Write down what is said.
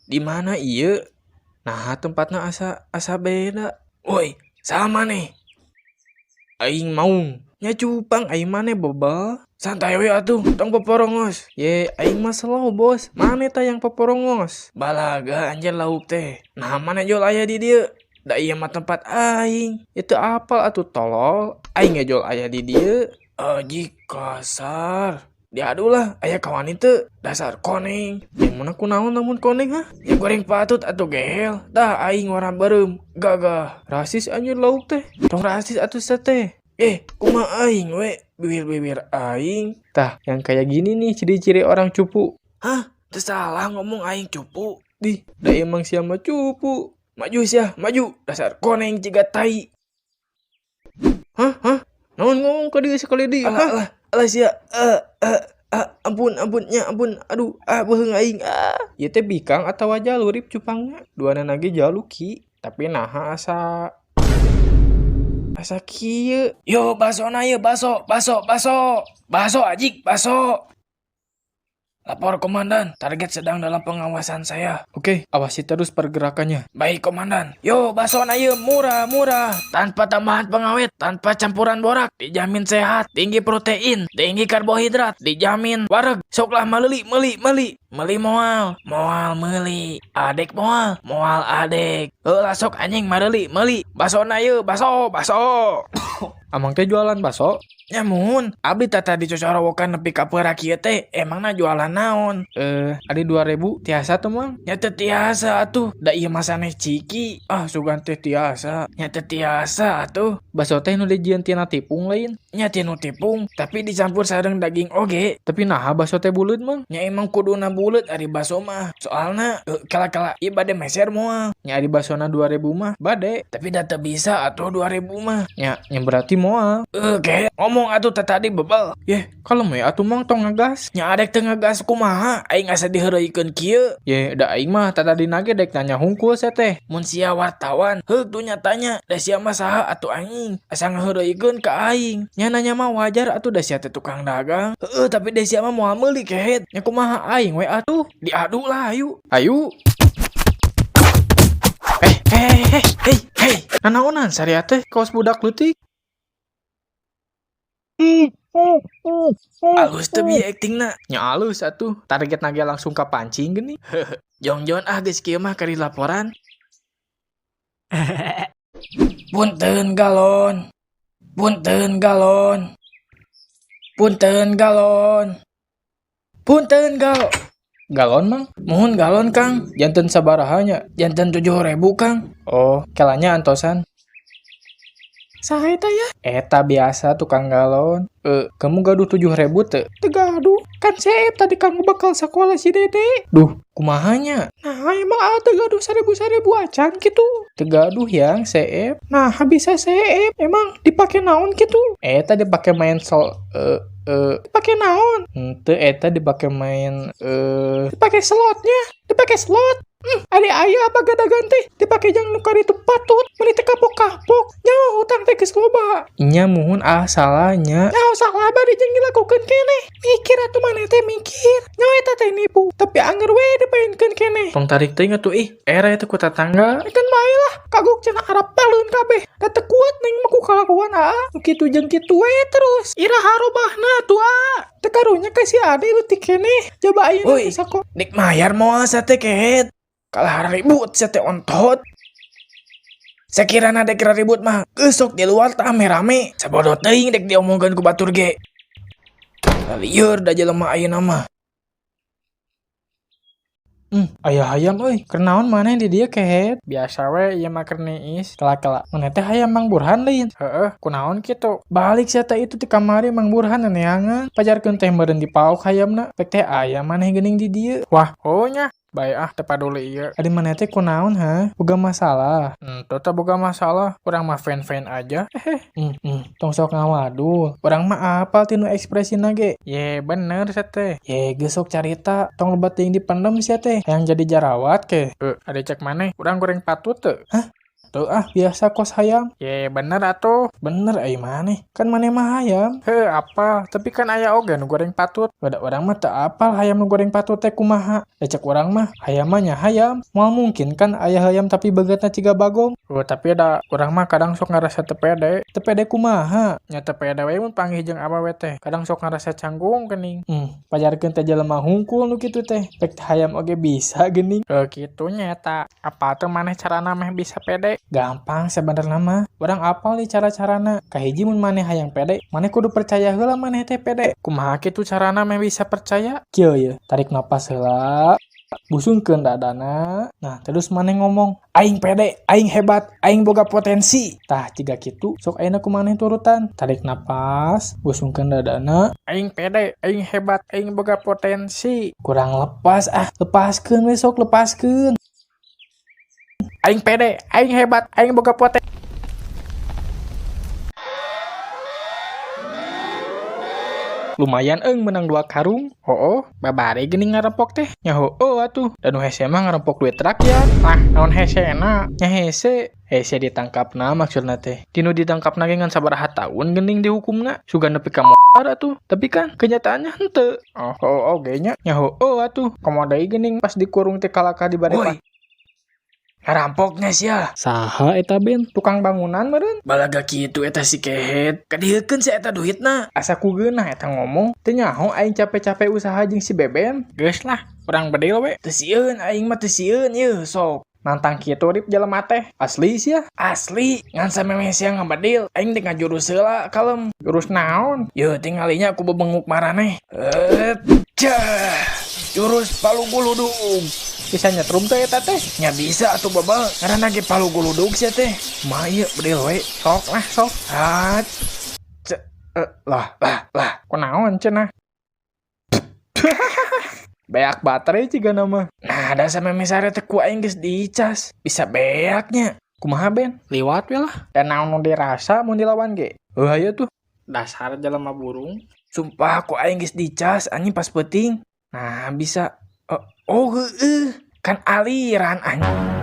Di mana iya? Nah, tempatnya asa beda. Woi, sama nih. Aing mau. Nya cupang aing mana bebel. Santai we atuh, tong peporongos. Ye, aing mah slow bos. Mana ta yang peporongos? Balaga anjir lauk teh. Nah, mana jual aya di dieu? Da ieu mah tempat aing. Itu apal atuh tolol. Aing jual aya di dieu. Aji kasar. Diadu lah, aya kawan itu dasar koneng. Yang mana kunaon namun koneng ha? Ya goreng patut atau gehel. Dah aing warna berem. Gagah. Rasis anjir lauk teh. Tong rasis atuh teh. Kumaha aing we? Bibir-bibir aing. Tah, yang kayak gini nih ciri-ciri orang cupu. Hah? Tersalah ngomong aing cupu. Da emang siapa cupu. Maju sia, maju. Dasar koneng jiga tai. Hah? Naon ngomong ke dia sekali dia? Alah sia. Ampun. Aduh, beheung aing. Ieu teh bikang atawa jalurip cupangna. Duana nage jaluki, tapi naha asa kieu. Yo, basona ye, baso. Baso ajik, baso. Lapor komandan, target sedang dalam pengawasan saya. Oke, awasi terus pergerakannya. Baik komandan. Yo, basona ye murah. Tanpa tambahan pengawet, tanpa campuran borak. Dijamin sehat, tinggi protein, tinggi karbohidrat. Dijamin wareg. Soklah meuli. Meuli moal meuli. Adek moal adek. Heulah sok anjing meuli. Basona ye, baso. Amang teh jualan baso? Nyamun, abdi tadi cocorowokan nepi ka peura kieu teh, emangna jualan naon? Adi 2.000 tiasa tuh mang? Nya teh tiasa atuh, da ieu mah saneh ciki. Sugan teh tiasa. Nya teh tiasa atuh. Baso teh nu dijieun tina tipung lain? Nya tinu tipung, tapi dicampur sareng daging oge. Tapi naha baso teh buleut mang? Nya emang kuduna buleut ari baso mah. Soalna kala ieu bade meser moal. Nya ari basona 2.000 mah bade, tapi da teu bisa atuh 2.000 mah. Nya berarti moal. Kayak ngomong atuh tadi bebel. Kalem ya atuh mang tong ngegas. Nya adek teu ngegas kumaha? Aing asa diheureuikeun kieu. Da aing mah tadi nage dek nanya hungkul sia teh. Mun sia wartawan, heuk tuh nyatanya. Da sia mah saha atuh anjing? Asa ngaheureuikeun ka aing. Nya nanya mah wajar atuh da sia teh tukang dagang. Tapi da sia mah moal meuli kehet. Nya kumaha aing we atuh? Diadu lah ayu. Hei. Nanaonan saria teh kaos budak leutik. Alus teu bieu aktingna. Nya alus atuh. Target nage langsung ka pancing geuning. Jong geus kieu mah keur laporan. Punten galon. Galon mang? Mohon galon Kang. Janten sabaraha nya? Janten 7.000 Kang. Oh, kelanya antosan. Saha eta ya? Eta biasa tukang galon. Kamu gaduh 7.000 teu? Teu gaduh. Kan seep tadi kamu bakal sekolah si Dede. Duh, kumahanya? Nah, emang ada gaduh 1.000 acan gitu. Teu gaduh yang seep. Nah, bisa seep. Emang dipake naon gitu? Eta dipake main dipake naon? Henteu eta dipake main dipake slotnya. Dipake slot. Ade aya bagadagan teh dipake jang nu karitu patut meuli teh kapok-kapok. Nyaho utang teh geus loba. Nya muhun salahnya. Nyaho salah bari jeung dilakukeun keneh. Mikir atuh maneh teh mikir. Nyaho eta teh nipu, tapi angger we dipaenkeun keneh. Tong tarik teuing atuh era eta ku tatangga. Kan bae lah, kagok cenah arab paleun kabeh. Da teu kuat ning mah ku kalakuan kitu jeung kitu we terus. Iraha robahna atuh teu karunya ka si ade leutik keneh. Coba ayeuna sako. Dik mayar moal sate kehet. Kalah ribut sia teh ontot. Sakirana dek ribut mah geus sok di luar teh rame-rame. Sabodo teuing dek diomongkeun ku batur ge. Lieur da jelema ayeuna mah. Aya hayam euy, keur naon maneh di dieu kehet? Biasa we ieu mah keur neis. Kelak maneh teh hayam Mang Burhan lain. Heueuh, kunaon kitu? Balik sia teh itu ti kamari Mang Burhan neangan. Pajarkeun teh meureun dipaok hayamna. Pek teh aya maneh geuning di dieu. Wah, nya bae teu paduli ieu. Adi maneh teh kunaon boga masalah? Teu teh boga masalah, urang mah fan-fan aja. Tong sok ngawadul. Urang mah apal tinu ekspresina ge. Ye bener sia teh. Ye geus sok carita, tong loba teuing dipendem sia teh. Hayang jadi jarawat ke. Ade cek maneh, urang goreng patut teu? Tuh biasa kos hayam. Ye bener atuh. Bener maneh. Kan maneh mah hayam. Apa? Tapi kan aya oge nu goreng patut. Bada orang mah teu apal hayam nu goreng patut teh kumaha. Cek orang mah hayam mah nya hayam. Moal mungkin kan aya hayam tapi beugutna ciga bagong. Tapi ada orang mah kadang sok ngarasa teu pede. Teu pede kumaha? Nya teu pede we mun panggih jeung awewe teh. Kadang sok ngarasa canggung geuning. Pajarkeun teh jelema hungkul nu kitu teh. Pek hayam oge bisa geuning. Kitu nya eta. Apa teu maneh carana meh bisa pede? Gampang sebenarnya mah. Urang apal nih cara-carana. Kahiji mun maneh hayang pede, maneh kudu percaya heula maneh teh pede. Kumaha kitu carana meh bisa percaya? Kieu ye, tarik napas heula. Busungkeun dadana. Nah, terus maneh ngomong, aing pede, aing hebat, aing boga potensi. Tah, ciga kitu, sok ayeuna kumaneh turutan. Tarik napas, busungkeun dadana. Aing pede, aing hebat, aing boga potensi. Kurang lepas lepaskeun we sok lepaskeun. Aing pede, aing hebat, aing boga potensi. Lumayan menang 2 karung. Babare geuning ngarempok teh. Nya atuh. Dan hese mah ngarempok duit rakyat. Nah, naon hesena? Nya hese ditangkapna maksudna teh. Dinu ditangkapna ge ngan sabaraha taun geuning dihukumna. Suga nepi ka moal atuh. Tapi kan kenyataannya henteu. Oge nya. Nya atuh. Komo deui geuning pas dikurung teh kalaka di bari. Ngarampoknya sia. Saha eta Ben? Tukang bangunan meureun. Balaga kitu eta si kehet. Kadiekeun si eta duitna. Asa ku geunah eta ngomong. Teu nyaho aing capek-capek usaha jeung si Beben. Geus lah, urang bedil we. Teu sieun aing mah teu sieun yeuh sok. Nantang kitu rip jelema teh. Asli sia. Asli. Ngan samemeh sia ngabadil. Aing teh ngajurus heula kalem. Jurus naon? Yeuh tinggalinya aku bebenguk maraneh. Jurus palu guludug. Bisa nyetrum teh eta teh. Nya bisa atuh babal. Karena ge palu guludug sia teh. Mah ieu bedil we. Sok. Lah. Kunaon cenah? Beak baterai ciga nama. Nah, ada samemeh sare teh ku aing geus dicas. Bisa beaknya. Kumaha Ben? Liwat we lah. Dan naon nu dirasa mun dilawan ge? Aya tuh. Dasar jelema burung. Sumpah ku aing geus dicas anjing pas peuting. Nah, bisa. Kan aliran anjing.